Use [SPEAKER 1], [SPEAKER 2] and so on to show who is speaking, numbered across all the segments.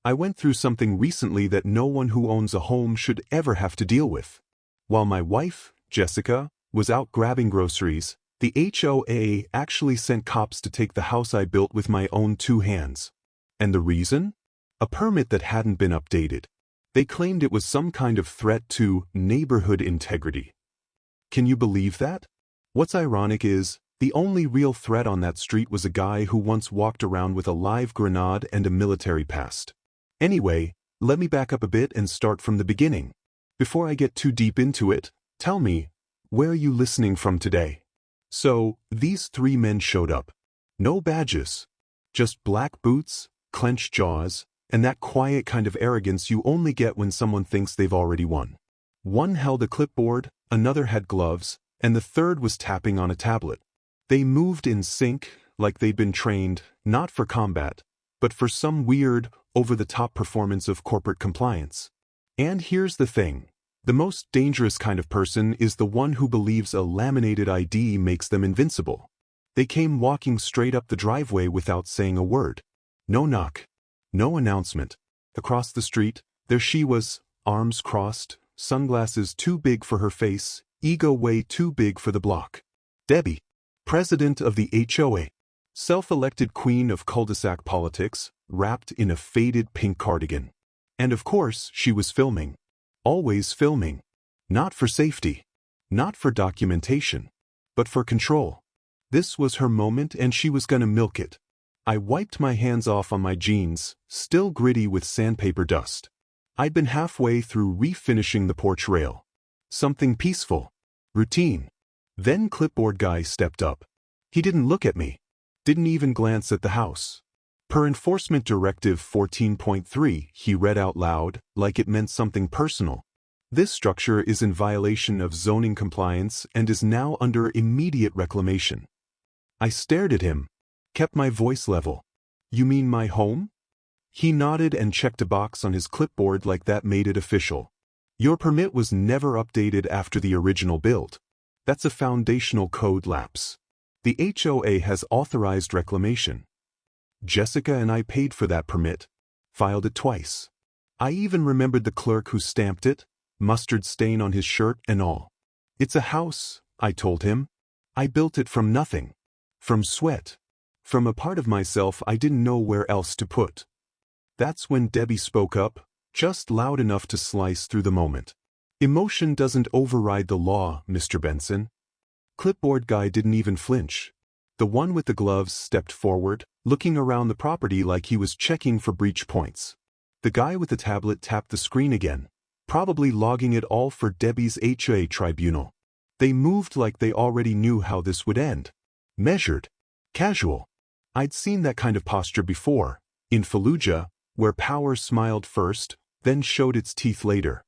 [SPEAKER 1] I went through something recently that no one who owns a home should ever have to deal with. While my wife, Jessica, was out grabbing groceries, the HOA actually sent cops to take the house I built with my own 2 hands. And the reason? A permit that hadn't been updated. They claimed it was some kind of threat to neighborhood integrity. Can you believe that? What's ironic is, the only real threat on that street was a guy who once walked around with a live grenade and a military past. Anyway, let me back up a bit and start from the beginning. Before I get too deep into it, tell me, where are you listening from today? So, these 3 men showed up. No badges. Just black boots, clenched jaws, and that quiet kind of arrogance you only get when someone thinks they've already won. One held a clipboard, another had gloves, and the third was tapping on a tablet. They moved in sync, like they'd been trained, not for combat, but for some weird, over-the-top performance of corporate compliance. And here's the thing. The most dangerous kind of person is the one who believes a laminated ID makes them invincible. They came walking straight up the driveway without saying a word. No knock. No announcement. Across the street, there she was, arms crossed, sunglasses too big for her face, ego way too big for the block. Debbie, president of the HOA, self-elected queen of cul-de-sac politics, wrapped in a faded pink cardigan. And of course, she was filming. Always filming. Not for safety. Not for documentation. But for control. This was her moment and she was gonna milk it. I wiped my hands off on my jeans, still gritty with sandpaper dust. I'd been halfway through refinishing the porch rail. Something peaceful. Routine. Then clipboard guy stepped up. He didn't look at me. Didn't even glance at the house. Per Enforcement Directive 14.3, he read out loud, like it meant something personal. This structure is in violation of zoning compliance and is now under immediate reclamation. I stared at him, kept my voice level. You mean my home? He nodded and checked a box on his clipboard like that made it official. Your permit was never updated after the original build. That's a foundational code lapse. The HOA has authorized reclamation. Jessica and I paid for that permit, filed it twice. I even remembered the clerk who stamped it, mustard stain on his shirt and all. It's a house, I told him. I built it from nothing. From sweat. From a part of myself I didn't know where else to put. That's when Debbie spoke up, just loud enough to slice through the moment. Emotion doesn't override the law, Mr. Benson. Clipboard guy didn't even flinch. The one with the gloves stepped forward, looking around the property like he was checking for breach points. The guy with the tablet tapped the screen again, probably logging it all for Debbie's HOA tribunal. They moved like they already knew how this would end. Measured. Casual. I'd seen that kind of posture before, in Fallujah, where power smiled first, then showed its teeth later.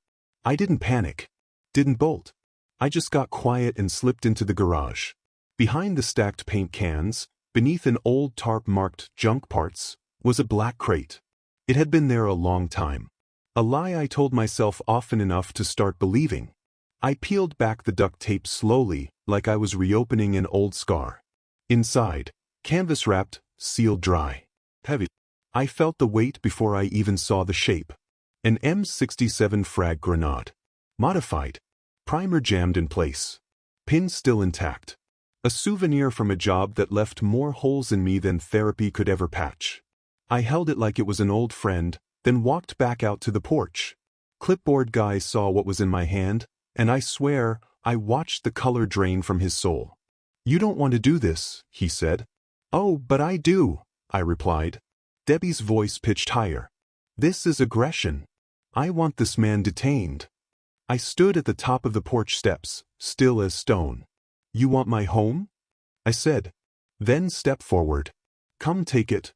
[SPEAKER 1] I didn't panic. Didn't bolt. I just got quiet and slipped into the garage. Behind the stacked paint cans, beneath an old tarp marked junk parts, was a black crate. It had been there a long time. A lie I told myself often enough to start believing. I peeled back the duct tape slowly, like I was reopening an old scar. Inside, canvas wrapped, sealed dry. Heavy. I felt the weight before I even saw the shape. An M67 frag grenade. Modified. Primer jammed in place. Pin still intact. A souvenir from a job that left more holes in me than therapy could ever patch. I held it like it was an old friend, then walked back out to the porch. Clipboard guy saw what was in my hand, and I swear, I watched the color drain from his soul. You don't want to do this, he said. Oh, but I do, I replied. Debbie's voice pitched higher. This is aggression. I want this man detained. I stood at the top of the porch steps, still as stone. You want my home? I said. Then step forward. Come take it.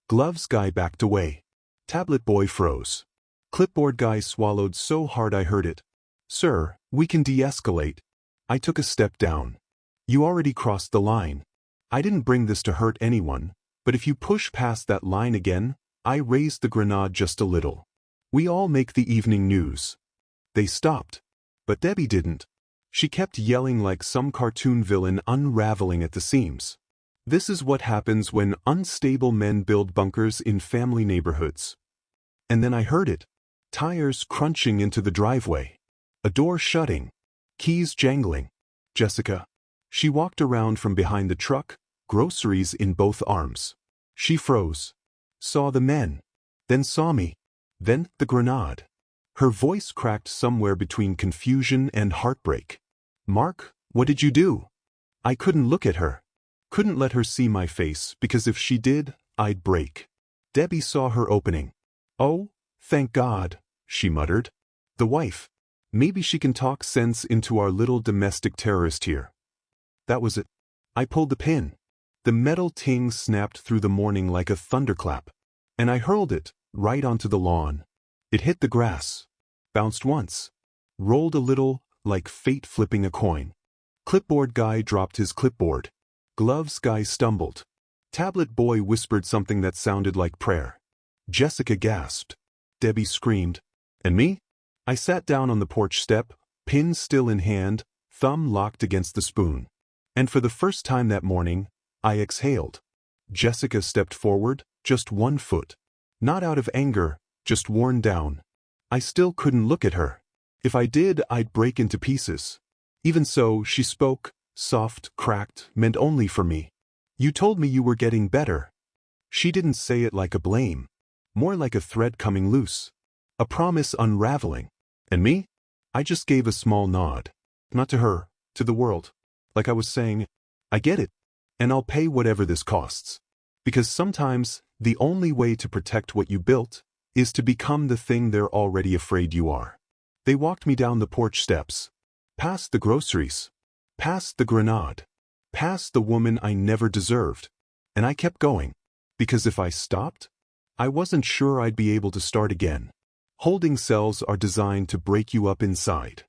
[SPEAKER 1] Gloves guy backed away. Tablet boy froze. Clipboard guy swallowed so hard I heard it. Sir, we can de-escalate. I took a step down. You already crossed the line. I didn't bring this to hurt anyone, but if you push past that line again, I raised the grenade just a little. We all make the evening news. They stopped. But Debbie didn't. She kept yelling like some cartoon villain unraveling at the seams. This is what happens when unstable men build bunkers in family neighborhoods. And then I heard it. Tires crunching into the driveway. A door shutting. Keys jangling. Jessica. She walked around from behind the truck, groceries in both arms. She froze. Saw the men. Then saw me. Then the grenade. Her voice cracked somewhere between confusion and heartbreak. Mark, what did you do? I couldn't look at her. Couldn't let her see my face because if she did, I'd break. Debbie saw her opening. Oh, thank God, she muttered. The wife. Maybe she can talk sense into our little domestic terrorist here. That was it. I pulled the pin. The metal ting snapped through the morning like a thunderclap. And I hurled it, right onto the lawn. It hit the grass. Bounced once. Rolled a little, like fate flipping a coin. Clipboard guy dropped his clipboard. Gloves guy stumbled. Tablet boy whispered something that sounded like prayer. Jessica gasped. Debbie screamed. And me? I sat down on the porch step, pin still in hand, thumb locked against the spoon. And for the first time that morning, I exhaled. Jessica stepped forward, just 1 foot. Not out of anger, just worn down. I still couldn't look at her. If I did, I'd break into pieces. Even so, she spoke, soft, cracked, meant only for me. You told me you were getting better. She didn't say it like a blame. More like a thread coming loose. A promise unraveling. And me? I just gave a small nod. Not to her, to the world. Like I was saying, I get it. And I'll pay whatever this costs. Because sometimes, the only way to protect what you built is to become the thing they're already afraid you are. They walked me down the porch steps. Past the groceries. Past the grenade. Past the woman I never deserved. And I kept going. Because if I stopped, I wasn't sure I'd be able to start again. Holding cells are designed to break you up inside.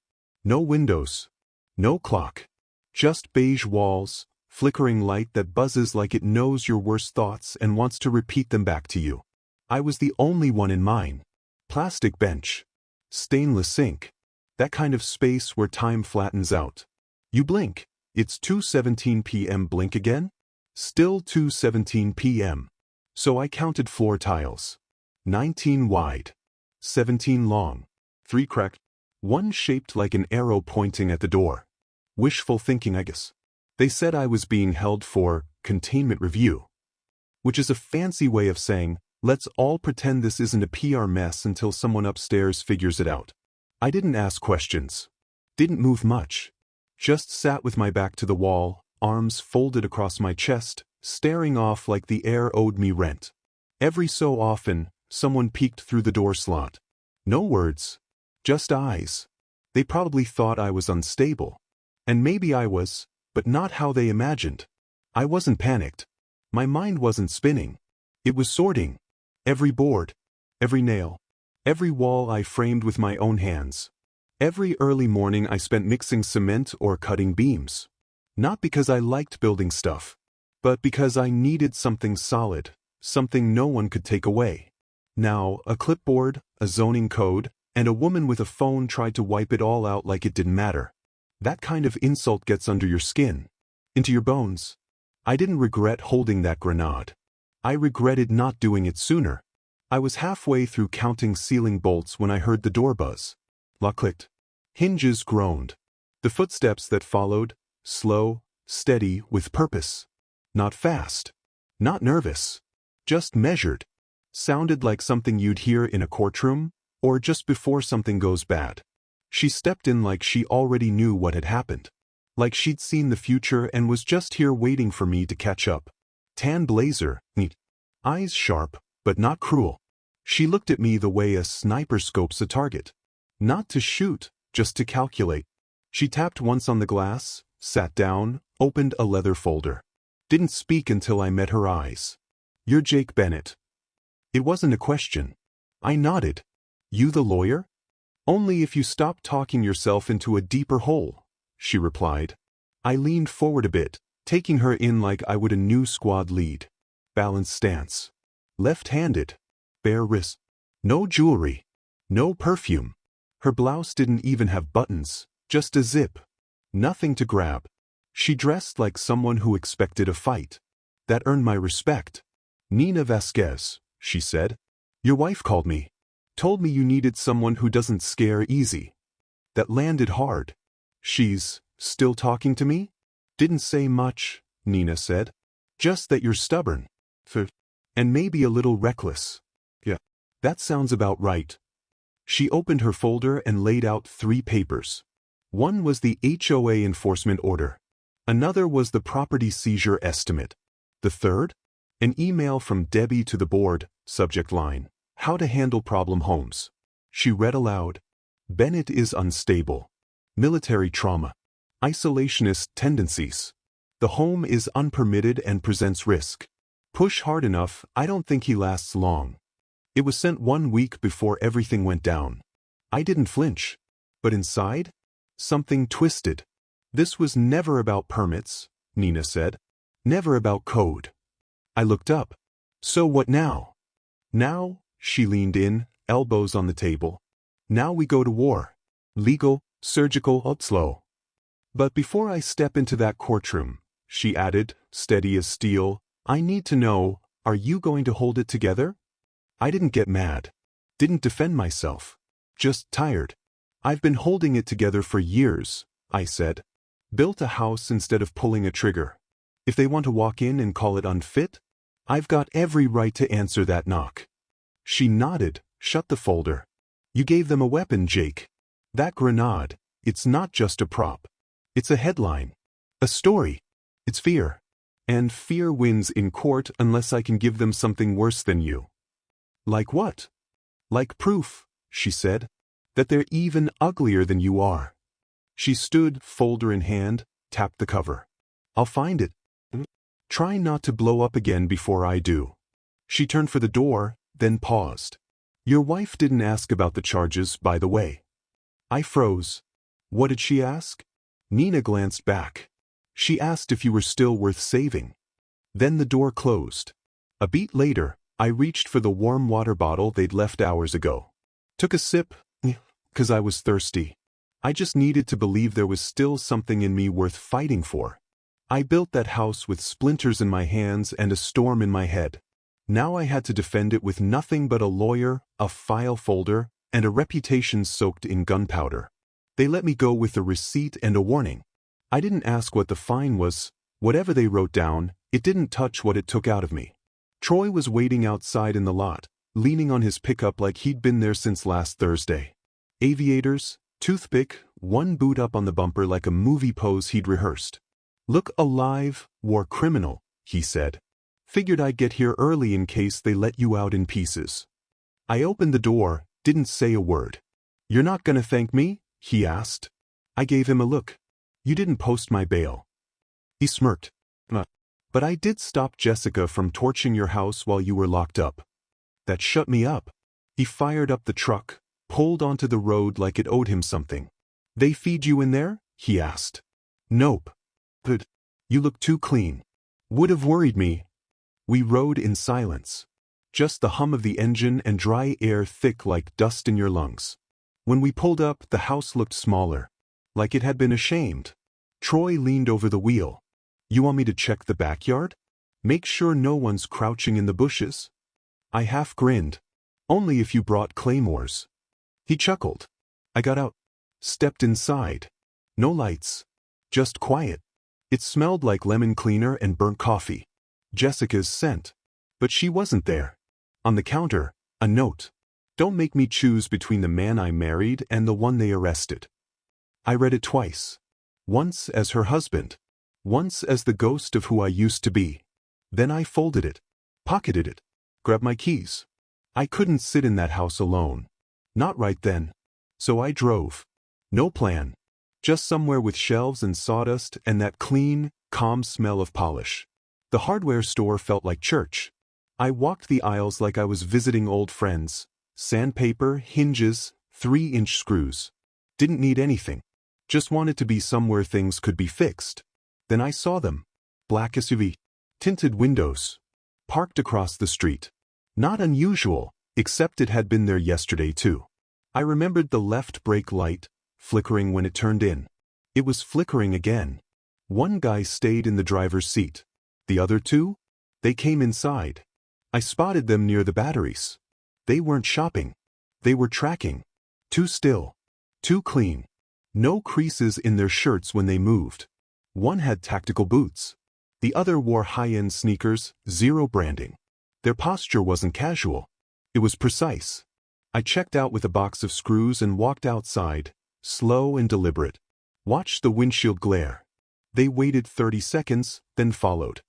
[SPEAKER 1] No windows. No clock. Just beige walls, flickering light that buzzes like it knows your worst thoughts and wants to repeat them back to you. I was the only one in mine. Plastic bench. Stainless sink. That kind of space where time flattens out. You blink. It's 2:17 p.m. Blink again? Still 2:17 p.m. So I counted floor tiles. 19 wide. 17 long. 3 cracked. 1 shaped like an arrow pointing at the door. Wishful thinking, I guess. They said I was being held for containment review. Which is a fancy way of saying, let's all pretend this isn't a PR mess until someone upstairs figures it out. I didn't ask questions. Didn't move much. Just sat with my back to the wall, arms folded across my chest, staring off like the air owed me rent. Every so often, someone peeked through the door slot. No words. Just eyes. They probably thought I was unstable. And maybe I was, but not how they imagined. I wasn't panicked. My mind wasn't spinning. It was sorting. Every board. Every nail. Every wall I framed with my own hands. Every early morning I spent mixing cement or cutting beams. Not because I liked building stuff, but because I needed something solid, something no one could take away. Now, a clipboard, a zoning code, and a woman with a phone tried to wipe it all out like it didn't matter. That kind of insult gets under your skin, into your bones. I didn't regret holding that grenade. I regretted not doing it sooner. I was halfway through counting ceiling bolts when I heard the door buzz. Lock clicked. Hinges groaned. The footsteps that followed, slow, steady, with purpose. Not fast. Not nervous. Just measured. Sounded like something you'd hear in a courtroom, or just before something goes bad. She stepped in like she already knew what had happened. Like she'd seen the future and was just here waiting for me to catch up. Tan blazer, neat. Eyes sharp, but not cruel. She looked at me the way a sniper scopes a target. Not to shoot, just to calculate. She tapped once on the glass, sat down, opened a leather folder. Didn't speak until I met her eyes. You're Jake Bennett. It wasn't a question. I nodded. You the lawyer? Only if you stop talking yourself into a deeper hole, she replied. I leaned forward a bit, taking her in like I would a new squad lead. Balanced stance. Left-handed. Bare wrist. No jewelry. No perfume. Her blouse didn't even have buttons, just a zip. Nothing to grab. She dressed like someone who expected a fight. That earned my respect. Nina Vasquez, she said. Your wife called me. Told me you needed someone who doesn't scare easy. That landed hard. She's still talking to me? Didn't say much, Nina said. Just that you're stubborn. And maybe a little reckless. Yeah. That sounds about right. She opened her folder and laid out 3 papers. One was the HOA enforcement order. Another was the property seizure estimate. The third? An email from Debbie to the board, subject line, how to handle problem homes. She read aloud. Bennett is unstable. Military trauma. Isolationist tendencies. The home is unpermitted and presents risk. Push hard enough, I don't think he lasts long. It was sent 1 week before everything went down. I didn't flinch. But inside? Something twisted. This was never about permits, Nina said. Never about code. I looked up. So what now? Now, she leaned in, elbows on the table. Now we go to war. Legal, surgical, slow. But before I step into that courtroom, she added, steady as steel, I need to know, are you going to hold it together? I didn't get mad. Didn't defend myself. Just tired. I've been holding it together for years, I said. Built a house instead of pulling a trigger. If they want to walk in and call it unfit, I've got every right to answer that knock. She nodded, shut the folder. You gave them a weapon, Jake. That grenade, it's not just a prop. It's a headline. A story. It's fear. And fear wins in court unless I can give them something worse than you. Like what? Like proof, she said, that they're even uglier than you are. She stood, folder in hand, tapped the cover. I'll find it. Try not to blow up again before I do. She turned for the door, then paused. Your wife didn't ask about the charges, by the way. I froze. What did she ask? Nina glanced back. She asked if you were still worth saving. Then the door closed. A beat later, I reached for the warm water bottle they'd left hours ago. Took a sip, 'cause I was thirsty. I just needed to believe there was still something in me worth fighting for. I built that house with splinters in my hands and a storm in my head. Now I had to defend it with nothing but a lawyer, a file folder, and a reputation soaked in gunpowder. They let me go with a receipt and a warning. I didn't ask what the fine was. Whatever they wrote down, it didn't touch what it took out of me. Troy was waiting outside in the lot, leaning on his pickup like he'd been there since last Thursday. Aviators, toothpick, one boot up on the bumper like a movie pose he'd rehearsed. Look alive, war criminal, he said. Figured I'd get here early in case they let you out in pieces. I opened the door, didn't say a word. You're not gonna thank me? He asked. I gave him a look. You didn't post my bail. He smirked. But I did stop Jessica from torching your house while you were locked up. That shut me up. He fired up the truck, pulled onto the road like it owed him something. They feed you in there? He asked. Nope. But you look too clean. Would have worried me. We rode in silence. Just the hum of the engine and dry air thick like dust in your lungs. When we pulled up, the house looked smaller. Like it had been ashamed. Troy leaned over the wheel. You want me to check the backyard? Make sure no one's crouching in the bushes? I half grinned. Only if you brought claymores. He chuckled. I got out. Stepped inside. No lights. Just quiet. It smelled like lemon cleaner and burnt coffee. Jessica's scent. But she wasn't there. On the counter, a note. Don't make me choose between the man I married and the one they arrested. I read it twice. Once as her husband. Once as the ghost of who I used to be. Then I folded it. Pocketed it. Grabbed my keys. I couldn't sit in that house alone. Not right then. So I drove. No plan. Just somewhere with shelves and sawdust and that clean, calm smell of polish. The hardware store felt like church. I walked the aisles like I was visiting old friends. Sandpaper, hinges, 3-inch screws. Didn't need anything. Just wanted to be somewhere things could be fixed. Then I saw them. Black SUV. Tinted windows. Parked across the street. Not unusual, except it had been there yesterday too. I remembered the left brake light, flickering when it turned in. It was flickering again. One guy stayed in the driver's seat. The other two? They came inside. I spotted them near the batteries. They weren't shopping. They were tracking. Too still. Too clean. No creases in their shirts when they moved. One had tactical boots. The other wore high-end sneakers, zero branding. Their posture wasn't casual. It was precise. I checked out with a box of screws and walked outside, slow and deliberate. Watched the windshield glare. They waited 30 seconds, then followed.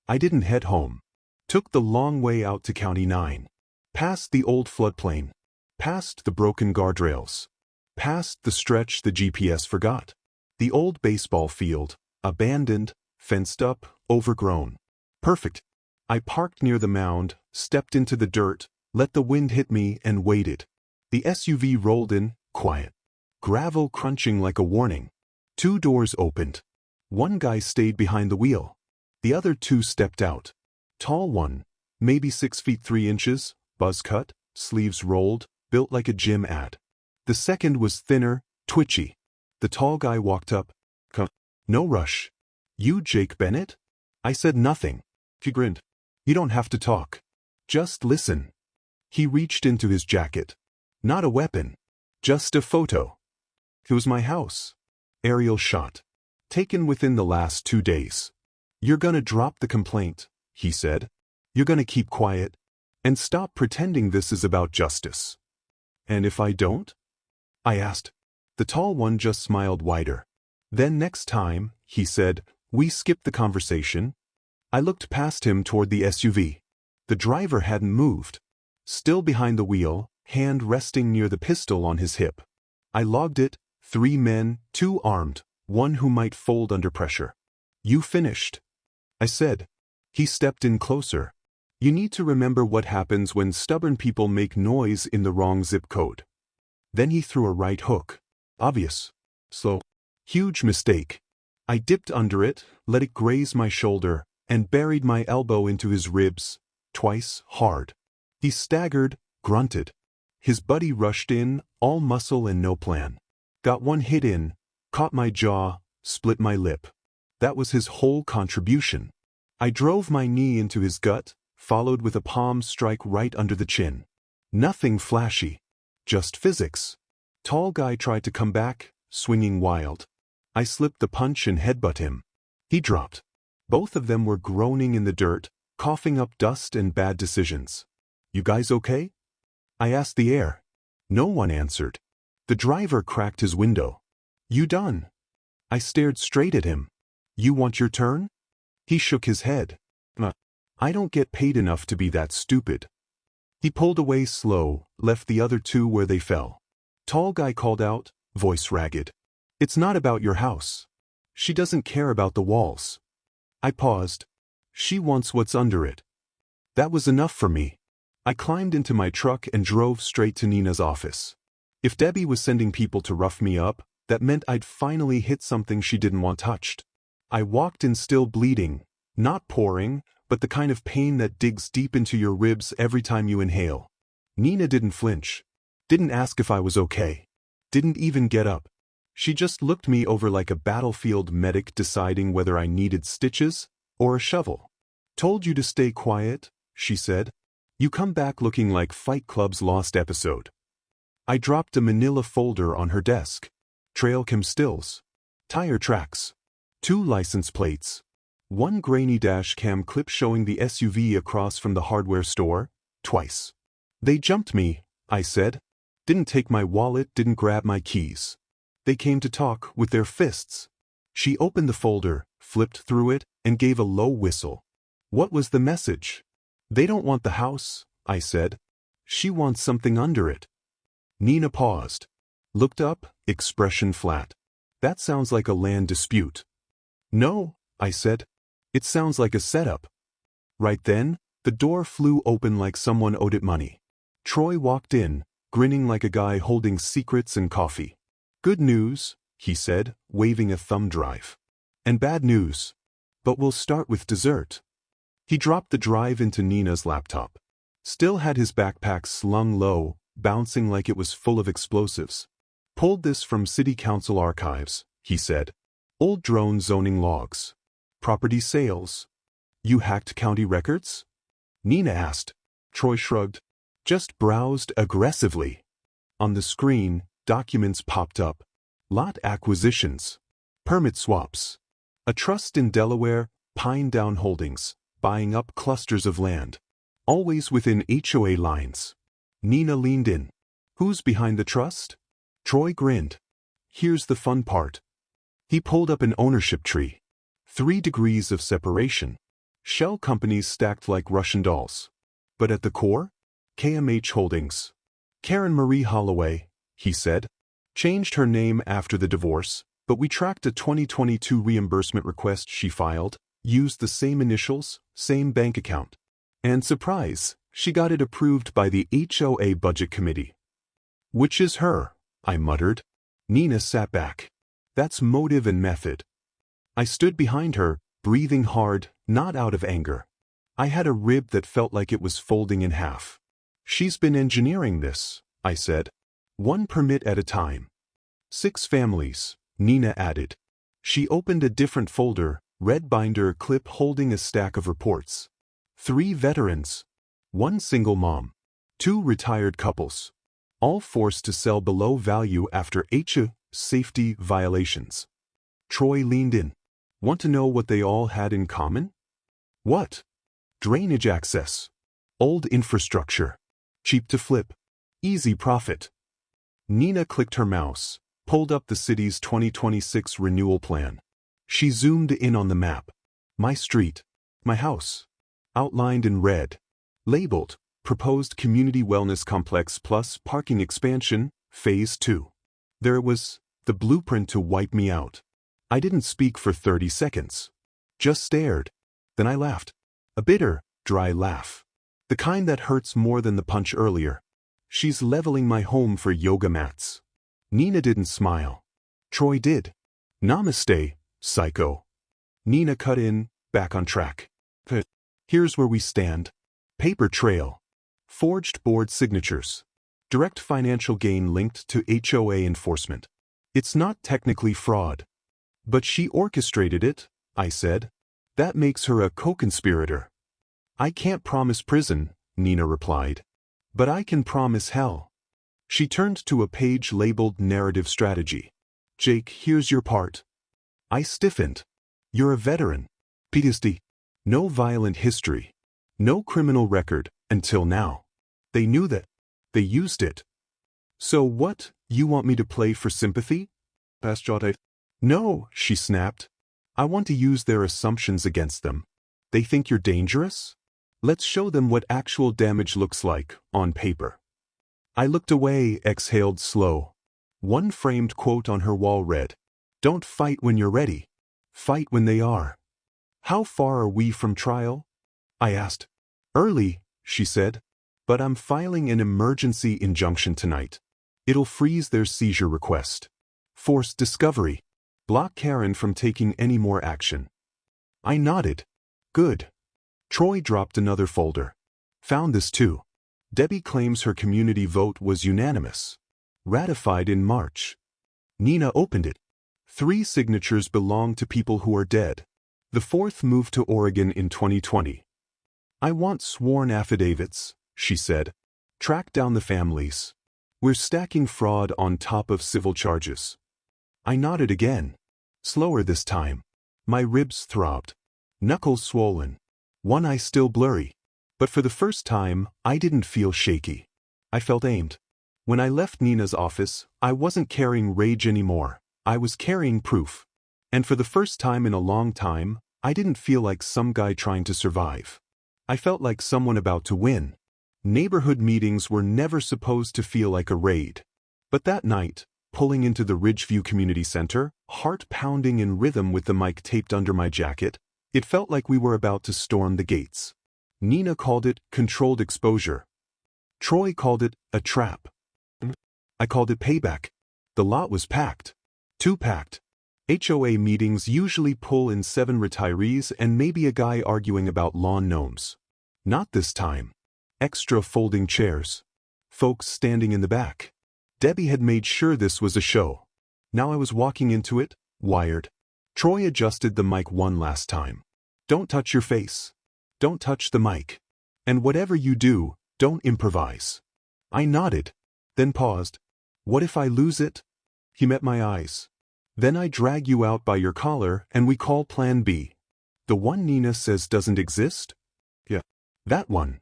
[SPEAKER 1] I didn't head home. Took the long way out to County 9. Past the old floodplain. Past the broken guardrails. Past the stretch the GPS forgot. The old baseball field, abandoned, fenced up, overgrown. Perfect. I parked near the mound, stepped into the dirt, let the wind hit me and waited. The SUV rolled in, quiet. Gravel crunching like a warning. 2 doors opened. One guy stayed behind the wheel. The other 2 stepped out. Tall one, maybe 6 feet 3 inches, buzz cut, sleeves rolled, built like a gym ad. The second was thinner, twitchy. The tall guy walked up. No rush. You Jake Bennett? I said nothing. He grinned. You don't have to talk. Just listen. He reached into his jacket. Not a weapon. Just a photo. It was my house. Aerial shot. Taken within the last 2 days. You're gonna drop the complaint, he said. You're gonna keep quiet. And stop pretending this is about justice. And if I don't? I asked. The tall one just smiled wider. Then next time, he said, we skipped the conversation. I looked past him toward the SUV. The driver hadn't moved. Still behind the wheel, hand resting near the pistol on his hip. I logged it, 3 men, 2 armed, one who might fold under pressure. You finished? I said. He stepped in closer. You need to remember what happens when stubborn people make noise in the wrong zip code. Then he threw a right hook. Obvious. Slow. Huge mistake. I dipped under it, let it graze my shoulder, and buried my elbow into his ribs, twice, hard. He staggered, grunted. His buddy rushed in, all muscle and no plan. Got one hit in, caught my jaw, split my lip. That was his whole contribution. I drove my knee into his gut, followed with a palm strike right under the chin. Nothing flashy. Just physics. Tall guy tried to come back, swinging wild. I slipped the punch and headbutt him. He dropped. Both of them were groaning in the dirt, coughing up dust and bad decisions. You guys okay? I asked the air. No one answered. The driver cracked his window. You done? I stared straight at him. You want your turn? He shook his head. I don't get paid enough to be that stupid. He pulled away slow, left the other 2 where they fell. Tall guy called out, voice ragged. It's not about your house. She doesn't care about the walls. I paused. She wants what's under it. That was enough for me. I climbed into my truck and drove straight to Nina's office. If Debbie was sending people to rough me up, that meant I'd finally hit something she didn't want touched. I walked in still bleeding, not pouring, but the kind of pain that digs deep into your ribs every time you inhale. Nina didn't flinch. Didn't ask if I was okay. Didn't even get up. She just looked me over like a battlefield medic deciding whether I needed stitches or a shovel. Told you to stay quiet, she said. You come back looking like Fight Club's lost episode. I dropped a manila folder on her desk. Trail cam stills. Tire tracks. 2 license plates. 1 grainy dash cam clip showing the SUV across from the hardware store, twice. They jumped me, I said. Didn't take my wallet, didn't grab my keys. They came to talk with their fists. She opened the folder, flipped through it, and gave a low whistle. What was the message? They don't want the house, I said. She wants something under it. Nina paused. Looked up, expression flat. That sounds like a land dispute. No, I said. It sounds like a setup. Right then, the door flew open like someone owed it money. Troy walked in, grinning like a guy holding secrets and coffee. Good news, he said, waving a thumb drive. And bad news. But we'll start with dessert. He dropped the drive into Nina's laptop. Still had his backpack slung low, bouncing like it was full of explosives. Pulled this from city council archives, he said. Old drone zoning logs. Property sales. You hacked county records? Nina asked. Troy shrugged. Just browsed aggressively. On the screen, documents popped up. Lot acquisitions. Permit swaps. A trust in Delaware, Pine Down Holdings, buying up clusters of land. Always within HOA lines. Nina leaned in. Who's behind the trust? Troy grinned. Here's the fun part. He pulled up an ownership tree. 3 degrees of separation. Shell companies stacked like Russian dolls. But at the core? KMH Holdings. Karen Marie Holloway, he said. Changed her name after the divorce, but we tracked a 2022 reimbursement request she filed, used the same initials, same bank account. And surprise, she got it approved by the HOA Budget Committee. Which is her, I muttered. Nina sat back. That's motive and method. I stood behind her, breathing hard, not out of anger. I had a rib that felt like it was folding in half. She's been engineering this, I said. 1 permit at a time. 6 families, Nina added. She opened a different folder, red binder clip holding a stack of reports. 3 veterans. 1 single mom. 2 retired couples. All forced to sell below value after HOA safety violations. Troy leaned in. Want to know what they all had in common? What? Drainage access. Old infrastructure. Cheap to flip. Easy profit. Nina clicked her mouse, pulled up the city's 2026 renewal plan. She zoomed in on the map. My street. My house. Outlined in red. Labeled, Proposed Community Wellness Complex plus Parking Expansion, Phase 2. There it was, the blueprint to wipe me out. I didn't speak for 30 seconds. Just stared. Then I laughed. A bitter, dry laugh. The kind that hurts more than the punch earlier. She's leveling my home for yoga mats. Nina didn't smile. Troy did. Namaste, psycho. Nina cut in, back on track. Here's where we stand. Paper trail. Forged board signatures. Direct financial gain linked to HOA enforcement. It's not technically fraud. But she orchestrated it, I said. That makes her a co-conspirator. I can't promise prison, Nina replied. But I can promise hell. She turned to a page labeled Narrative Strategy. Jake, here's your part. I stiffened. You're a veteran. PTSD. No violent history. No criminal record, until now. They knew that. They used it. So what, you want me to play for sympathy? No, she snapped. I want to use their assumptions against them. They think you're dangerous? Let's show them what actual damage looks like, on paper. I looked away, exhaled slow. 1 framed quote on her wall read, Don't fight when you're ready. Fight when they are. How far are we from trial? I asked. Early, she said. But I'm filing an emergency injunction tonight. It'll freeze their seizure request. Force discovery. Block Karen from taking any more action. I nodded. Good. Troy dropped another folder. Found this too. Debbie claims her community vote was unanimous. Ratified in March. Nina opened it. 3 signatures belong to people who are dead. The 4th moved to Oregon in 2020. I want sworn affidavits, she said. Track down the families. We're stacking fraud on top of civil charges. I nodded again. Slower this time. My ribs throbbed. Knuckles swollen. One eye still blurry. But for the first time, I didn't feel shaky. I felt aimed. When I left Nina's office, I wasn't carrying rage anymore. I was carrying proof. And for the first time in a long time, I didn't feel like some guy trying to survive. I felt like someone about to win. Neighborhood meetings were never supposed to feel like a raid. But that night, pulling into the Ridgeview Community Center, heart pounding in rhythm with the mic taped under my jacket, it felt like we were about to storm the gates. Nina called it controlled exposure. Troy called it a trap. I called it payback. The lot was packed. Too packed. HOA meetings usually pull in 7 retirees and maybe a guy arguing about lawn gnomes. Not this time. Extra folding chairs. Folks standing in the back. Debbie had made sure this was a show. Now I was walking into it, wired. Troy adjusted the mic one last time. Don't touch your face. Don't touch the mic. And whatever you do, don't improvise. I nodded, then paused. What if I lose it? He met my eyes. Then I drag you out by your collar and we call Plan B. The one Nina says doesn't exist? Yeah. That one.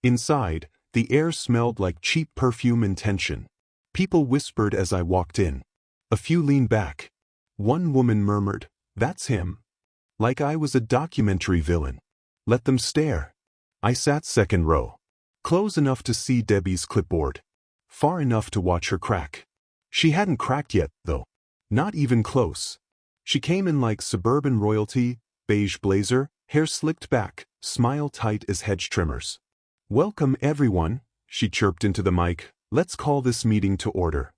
[SPEAKER 1] Inside, the air smelled like cheap perfume and tension. People whispered as I walked in. A few leaned back. One woman murmured, "That's him." Like I was a documentary villain. Let them stare. I sat second row. Close enough to see Debbie's clipboard. Far enough to watch her crack. She hadn't cracked yet, though. Not even close. She came in like suburban royalty, beige blazer, hair slicked back, smile tight as hedge trimmers. "Welcome everyone," she chirped into the mic. "Let's call this meeting to order."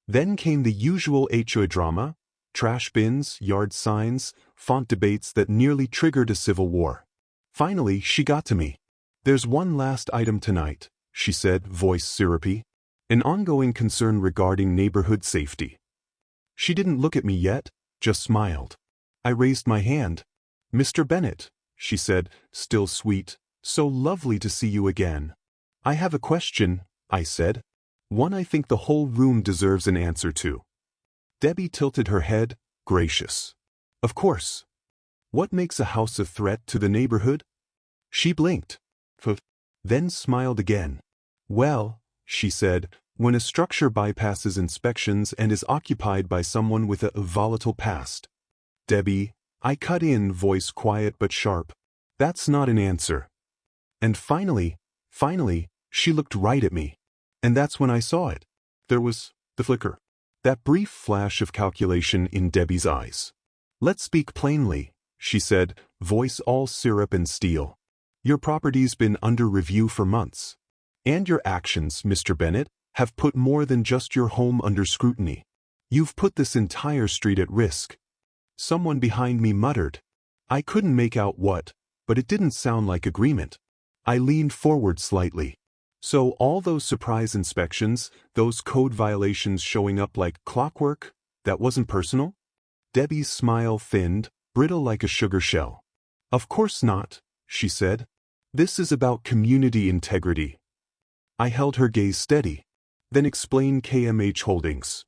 [SPEAKER 1] Then came the usual HOA drama, trash bins, yard signs, font debates that nearly triggered a civil war. Finally, she got to me. "There's one last item tonight," she said, voice syrupy. "An ongoing concern regarding neighborhood safety." She didn't look at me yet, just smiled. I raised my hand. "Mr. Bennett," she said, still sweet, "so lovely to see you again." "I have a question," I said. "One I think the whole room deserves an answer to." Debbie tilted her head, gracious. "Of course. What makes a house a threat to the neighborhood?" She blinked. Then smiled again. "Well," she said, "when a structure bypasses inspections and is occupied by someone with a volatile past." "Debbie," I cut in, voice quiet but sharp, "that's not an answer." And finally, she looked right at me. And that's when I saw it. There was the flicker. That brief flash of calculation in Debbie's eyes. "Let's speak plainly," she said, voice all syrup and steel. "Your property's been under review for months. And your actions, Mr. Bennett, have put more than just your home under scrutiny. You've put this entire street at risk." Someone behind me muttered. I couldn't make out what, but it didn't sound like agreement. I leaned forward slightly. "So all those surprise inspections, those code violations showing up like clockwork, that wasn't personal?" Debbie's smile thinned, brittle like a sugar shell. "Of course not," she said. "This is about community integrity." I held her gaze steady. "Then explain KMH Holdings."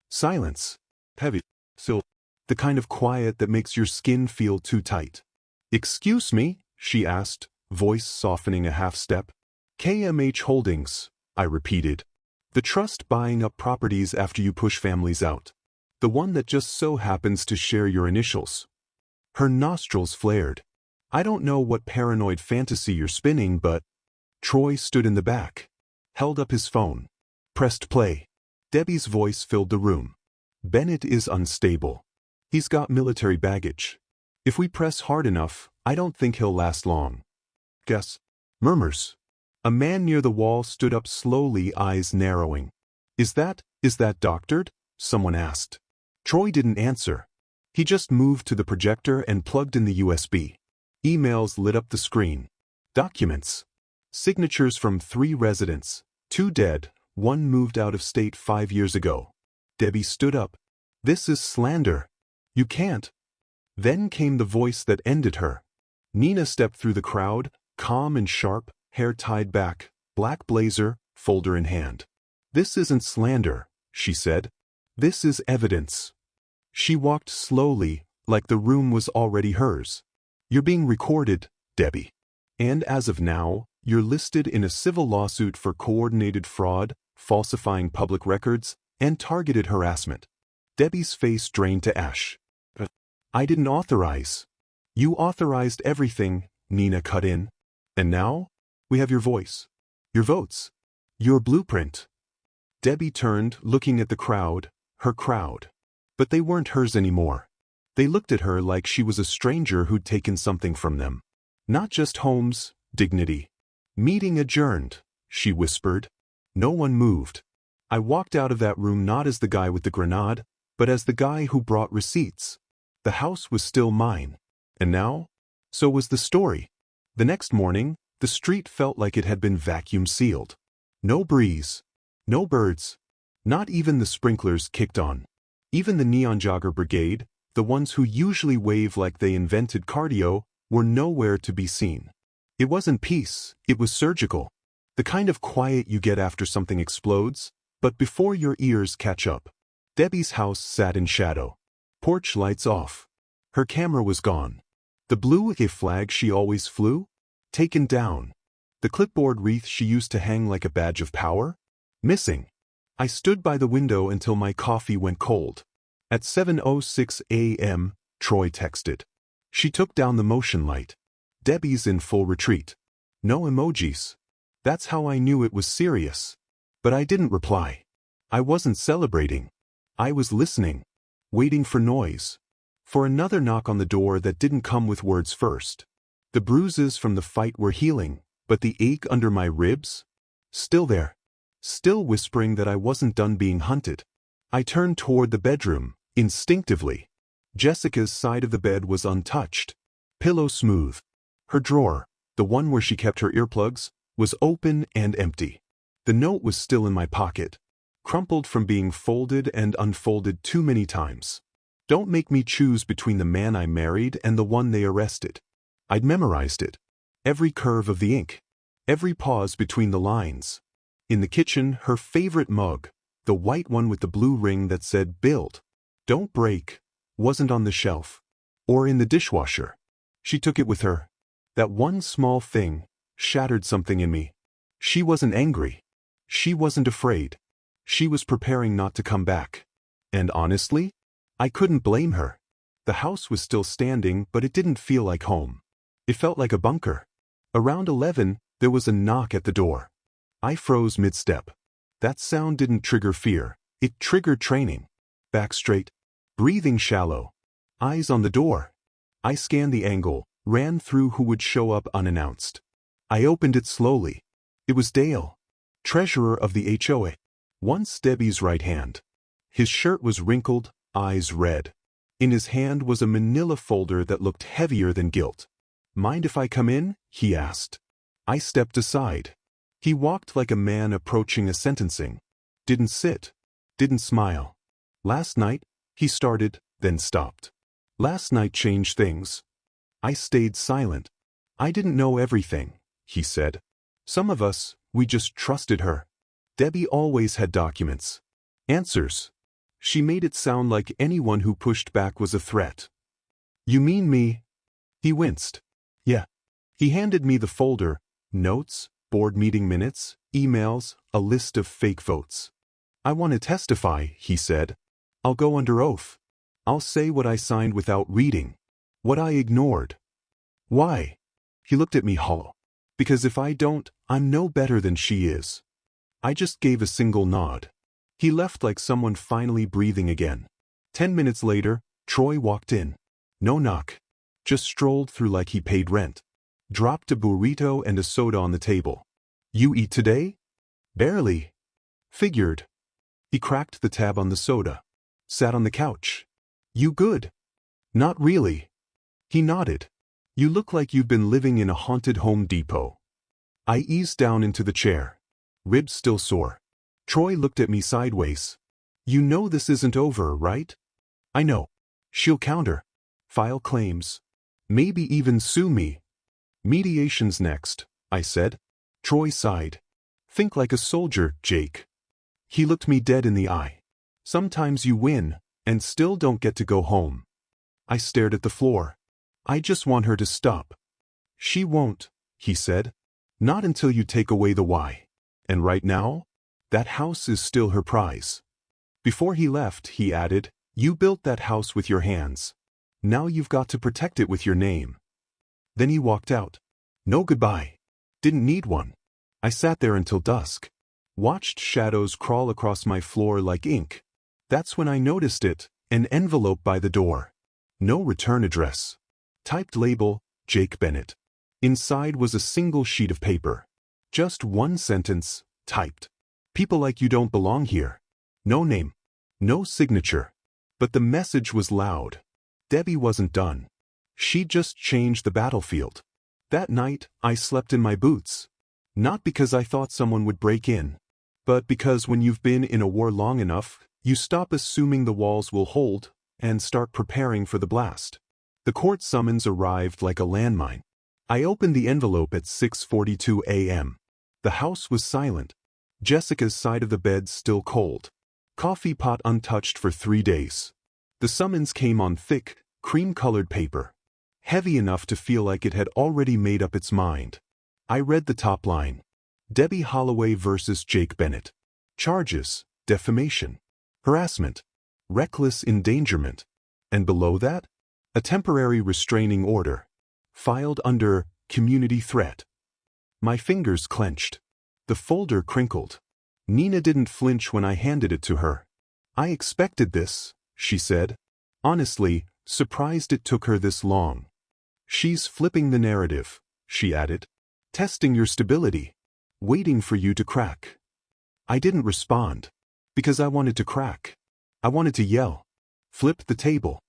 [SPEAKER 1] Silence. Heavy. Still. The kind of quiet that makes your skin feel too tight. "Excuse me?" she asked, voice softening a half step. "KMH Holdings," I repeated. "The trust buying up properties after you push families out. The one that just so happens to share your initials." Her nostrils flared. "I don't know what paranoid fantasy you're spinning, but—" Troy stood in the back. Held up his phone. Pressed play. Debbie's voice filled the room. "Bennett is unstable. He's got military baggage. If we press hard enough, I don't think he'll last long." Guess. Murmurs. A man near the wall stood up slowly, eyes narrowing. Is that doctored?" someone asked. Troy didn't answer. He just moved to the projector and plugged in the USB. Emails lit up the screen. Documents. Signatures from 3 residents, 2 dead, 1 moved out of state 5 years ago. Debbie stood up. "This is slander. You can't." Then came the voice that ended her. Nina stepped through the crowd, calm and sharp, hair tied back, black blazer, folder in hand. "This isn't slander," she said. "This is evidence." She walked slowly, like the room was already hers. "You're being recorded, Debbie. And as of now, you're listed in a civil lawsuit for coordinated fraud, falsifying public records, and targeted harassment." Debbie's face drained to ash. "I didn't authorize." "You authorized everything," Nina cut in. "And now? We have your voice. Your votes. Your blueprint." Debbie turned, looking at the crowd, her crowd. But they weren't hers anymore. They looked at her like she was a stranger who'd taken something from them. "Not just homes, dignity." "Meeting adjourned," she whispered. No one moved. I walked out of that room not as the guy with the grenade, but as the guy who brought receipts. The house was still mine. And now? So was the story. The next morning, the street felt like it had been vacuum sealed. No breeze. No birds. Not even the sprinklers kicked on. Even the neon jogger brigade, the ones who usually wave like they invented cardio, were nowhere to be seen. It wasn't peace, it was surgical. The kind of quiet you get after something explodes. But before your ears catch up, Debbie's house sat in shadow. Porch lights off. Her camera was gone. The blue HOA flag she always flew? Taken down. The clipboard wreath she used to hang like a badge of power? Missing. I stood by the window until my coffee went cold. At 7:06 a.m., Troy texted. She took down the motion light. Debbie's in full retreat. No emojis. That's how I knew it was serious. But I didn't reply. I wasn't celebrating. I was listening. Waiting for noise. For another knock on the door that didn't come with words first. The bruises from the fight were healing, but the ache under my ribs? Still there. Still whispering that I wasn't done being hunted. I turned toward the bedroom, instinctively. Jessica's side of the bed was untouched. Pillow smooth. Her drawer, the one where she kept her earplugs, was open and empty. The note was still in my pocket, crumpled from being folded and unfolded too many times. Don't make me choose between the man I married and the one they arrested. I'd memorized it. Every curve of the ink. Every pause between the lines. In the kitchen, her favorite mug, the white one with the blue ring that said "Build, Don't Break," wasn't on the shelf. Or in the dishwasher. She took it with her. That one small thing shattered something in me. She wasn't angry. She wasn't afraid. She was preparing not to come back. And honestly, I couldn't blame her. The house was still standing, but it didn't feel like home. It felt like a bunker. Around 11, there was a knock at the door. I froze mid-step. That sound didn't trigger fear. It triggered training. Back straight. Breathing shallow. Eyes on the door. I scanned the angle, ran through who would show up unannounced. I opened it slowly. It was Dale, treasurer of the HOA. Once Debbie's right hand. His shirt was wrinkled, eyes red. In his hand was a manila folder that looked heavier than guilt. "Mind if I come in?" he asked. I stepped aside. He walked like a man approaching a sentencing. Didn't sit. Didn't smile. "Last night," he started, then stopped. "Last night changed things." I stayed silent. "I didn't know everything," he said. "Some of us, we just trusted her. Debbie always had documents. Answers. She made it sound like anyone who pushed back was a threat." "You mean me?" He winced. "Yeah." He handed me the folder. Notes, board meeting minutes, emails, a list of fake votes. "I want to testify," he said. "I'll go under oath. I'll say what I signed without reading. What I ignored." "Why?" He looked at me hollow. "Because if I don't, I'm no better than she is." I just gave a single nod. He left like someone finally breathing again. 10 minutes later, Troy walked in. No knock. Just strolled through like he paid rent. Dropped a burrito and a soda on the table. "You eat today?" "Barely." "Figured." He cracked the tab on the soda. Sat on the couch. "You good?" "Not really." He nodded. "You look like you've been living in a haunted Home Depot." I eased down into the chair. Ribs still sore. Troy looked at me sideways. "You know this isn't over, right?" "I know." "She'll counter. File claims. Maybe even sue me." "Mediation's next," I said. Troy sighed. "Think like a soldier, Jake." He looked me dead in the eye. "Sometimes you win, and still don't get to go home." I stared at the floor. "I just want her to stop." "She won't," he said. "Not until you take away the why. And right now, that house is still her prize." Before he left, he added, "You built that house with your hands. Now you've got to protect it with your name." Then he walked out. No goodbye. Didn't need one. I sat there until dusk. Watched shadows crawl across my floor like ink. That's when I noticed it, an envelope by the door. No return address. Typed label, Jake Bennett. Inside was a single sheet of paper. Just one sentence, typed. "People like you don't belong here." No name. No signature. But the message was loud. Debbie wasn't done. She'd just changed the battlefield. That night, I slept in my boots. Not because I thought someone would break in, but because when you've been in a war long enough, you stop assuming the walls will hold and start preparing for the blast. The court summons arrived like a landmine. I opened the envelope at 6:42 a.m. The house was silent. Jessica's side of the bed still cold. Coffee pot untouched for 3 days. The summons came on thick, cream-colored paper. Heavy enough to feel like it had already made up its mind. I read the top line. Debbie Holloway versus Jake Bennett. Charges: defamation, harassment, reckless endangerment. And below that, a temporary restraining order, filed under community threat. My fingers clenched. The folder crinkled. Nina didn't flinch when I handed it to her. I expected this, she said. Honestly, surprised it took her this long. She's flipping the narrative, she added. Testing your stability. Waiting for you to crack. I didn't respond. Because I wanted to crack. I wanted to yell. Flip the table.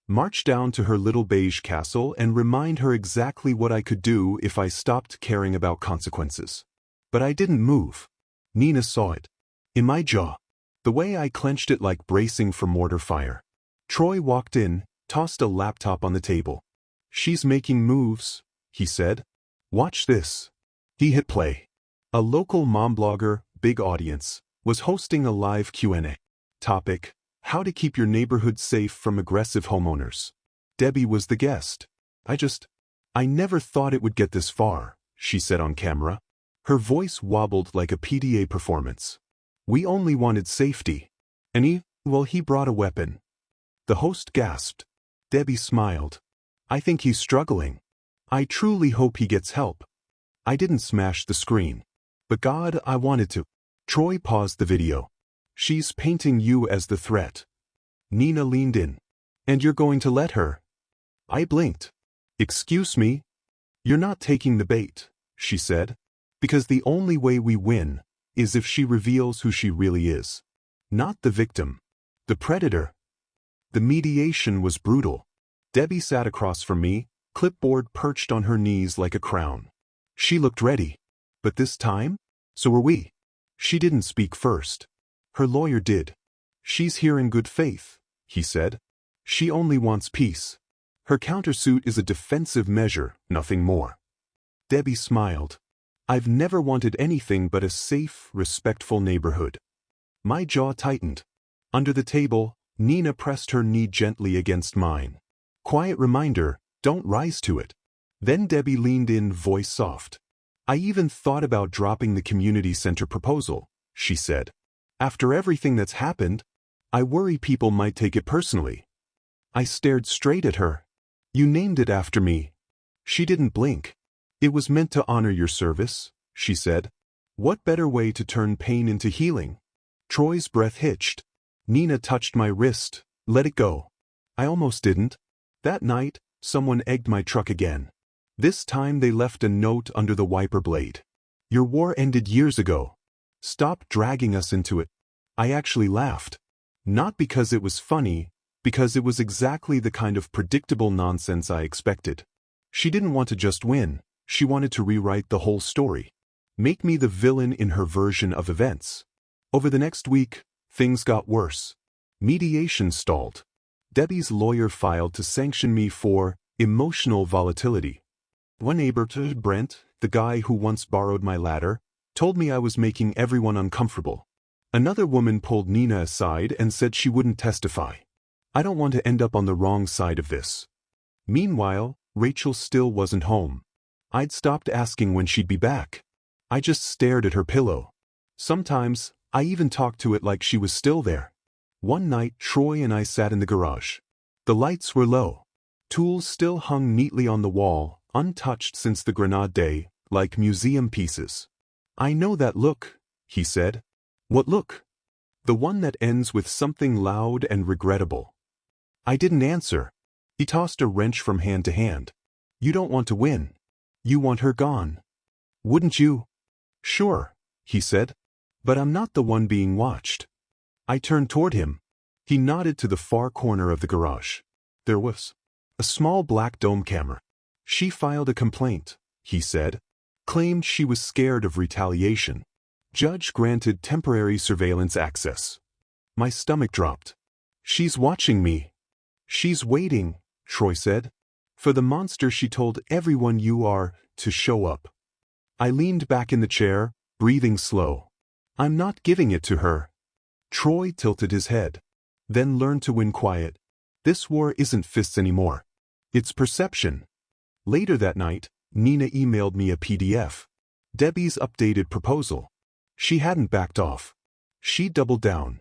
[SPEAKER 1] March down to her little beige castle and remind her exactly what I could do if I stopped caring about consequences. But I didn't move. Nina saw it. In my jaw. The way I clenched it like bracing for mortar fire. Troy walked in, tossed a laptop on the table. She's making moves, he said. Watch this. He hit play. A local mom blogger, big audience, was hosting a live Q&A. Topic: how to keep your neighborhood safe from aggressive homeowners. Debbie was the guest. I never thought it would get this far, she said on camera. Her voice wobbled like a PDA performance. We only wanted safety. And he brought a weapon. The host gasped. Debbie smiled. I think he's struggling. I truly hope he gets help. I didn't smash the screen. But God, I wanted to. Troy paused the video. She's painting you as the threat. Nina leaned in. And you're going to let her? I blinked. Excuse me? You're not taking the bait, she said. Because the only way we win is if she reveals who she really is. Not the victim. The predator. The mediation was brutal. Debbie sat across from me, clipboard perched on her knees like a crown. She looked ready. But this time? So were we. She didn't speak first. Her lawyer did. She's here in good faith, he said. She only wants peace. Her countersuit is a defensive measure, nothing more. Debbie smiled. I've never wanted anything but a safe, respectful neighborhood. My jaw tightened. Under the table, Nina pressed her knee gently against mine. Quiet reminder, don't rise to it. Then Debbie leaned in, voice soft. I even thought about dropping the community center proposal, she said. After everything that's happened, I worry people might take it personally. I stared straight at her. You named it after me. She didn't blink. It was meant to honor your service, she said. What better way to turn pain into healing? Troy's breath hitched. Nina touched my wrist. Let it go. I almost didn't. That night, someone egged my truck again. This time they left a note under the wiper blade. Your war ended years ago. Stop dragging us into it. I actually laughed. Not because it was funny, because it was exactly the kind of predictable nonsense I expected. She didn't want to just win. She wanted to rewrite the whole story. Make me the villain in her version of events. Over the next week, things got worse. Mediation stalled. Debbie's lawyer filed to sanction me for emotional volatility. One neighbor, Brent, the guy who once borrowed my ladder, told me I was making everyone uncomfortable. Another woman pulled Nina aside and said she wouldn't testify. I don't want to end up on the wrong side of this. Meanwhile, Rachel still wasn't home. I'd stopped asking when she'd be back. I just stared at her pillow. Sometimes, I even talked to it like she was still there. One night, Troy and I sat in the garage. The lights were low. Tools still hung neatly on the wall, untouched since the Grenade day, like museum pieces. I know that look, he said. What look? The one that ends with something loud and regrettable. I didn't answer. He tossed a wrench from hand to hand. You don't want to win. You want her gone. Wouldn't you? Sure, he said. But I'm not the one being watched. I turned toward him. He nodded to the far corner of the garage. There was a small black dome camera. She filed a complaint, he said. Claimed she was scared of retaliation. Judge granted temporary surveillance access. My stomach dropped. She's watching me. She's waiting, Troy said. For the monster she told everyone you are to show up. I leaned back in the chair, breathing slow. I'm not giving it to her. Troy tilted his head. Then learn to win quiet. This war isn't fists anymore. It's perception. Later that night, Nina emailed me a PDF. Debbie's updated proposal. She hadn't backed off. She doubled down.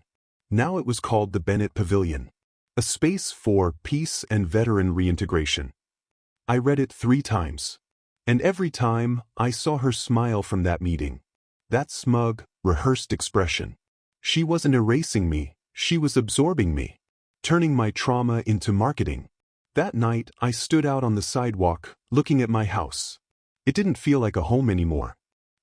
[SPEAKER 1] Now it was called the Bennett Pavilion. A space for peace and veteran reintegration. I read it 3 times. And every time, I saw her smile from that meeting. That smug, rehearsed expression. She wasn't erasing me, she was absorbing me. Turning my trauma into marketing. That night, I stood out on the sidewalk, looking at my house. It didn't feel like a home anymore.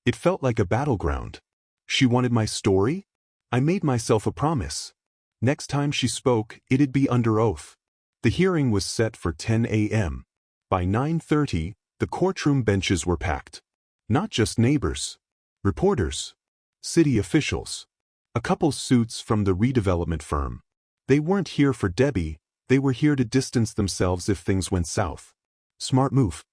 [SPEAKER 1] It felt like a battleground. She wanted my story? I made myself a promise. Next time she spoke, it'd be under oath. The hearing was set for 10 a.m. By 9:30, the courtroom benches were packed. Not just neighbors. Reporters. City officials. A couple suits from the redevelopment firm. They weren't here for Debbie, they were here to distance themselves if things went south. Smart move.